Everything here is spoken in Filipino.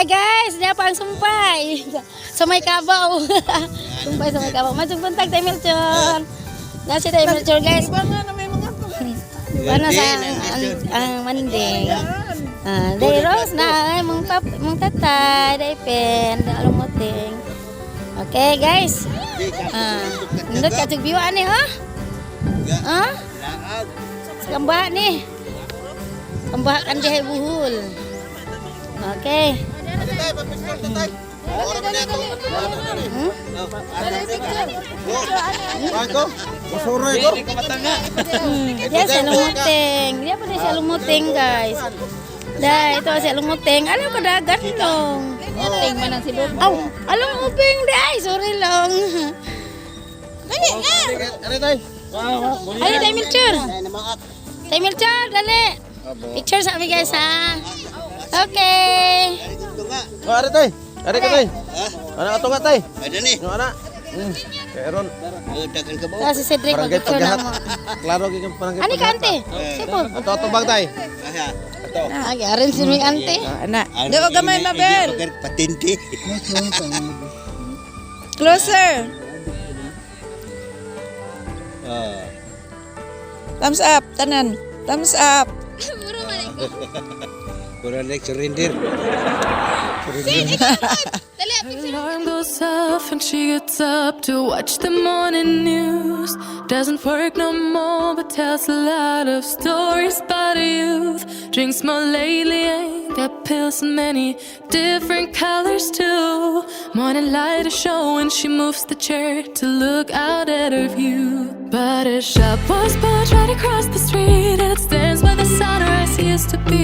guys, niya pang sumpay. Sa may kabaw. Sumpay sa may kabaw. Magsubuntag tayo Melchor. Nasi tayo Melchor guys. Iba nga na may mga to. Iba na sa ang manding. Day Rose na ay mong tatay, day pen, alumuting. Okay guys. Nindot ka tugbiwaan ni ha? Ha? Kambah ni. Kambah kan dia buhul. Okay. Dia selumuting. Dia pada selumuting guys. Dah itu selumuting. Alam ko dagan dong. Muting man ang sibuk. Aw, alam uping dai, sorry lang. Dali nga. Dali tayo Melchor. Tayo Melchor, dali. Picture sa amin guys ha. Okay. Ada tay. Ada ka tay. Anak ato nga tay. Ada nih. No anak. Kay Ron. Dagan ka ba? Kasi si Cedric Barangay picture na Paggahat. mo. Klaro gyud ang barangay. Ani ka ante? Sipo. Ato bang tay. Aha. Ito. Agarin si mi ante. Anak. Di ba gamay mabel? Patindi. Closer. Thumbs up, tanan. Thumbs up. Kurang like surrender. Alarm goes off and she gets up to watch the morning news. Doesn't work no more but tells a lot of stories about her youth. Drinks more lately, ain't got pills in many different colors too. Morning light is showing, she moves the chair to look out at her view. But her shop was built right across the street and it stands where the sunrise used to be.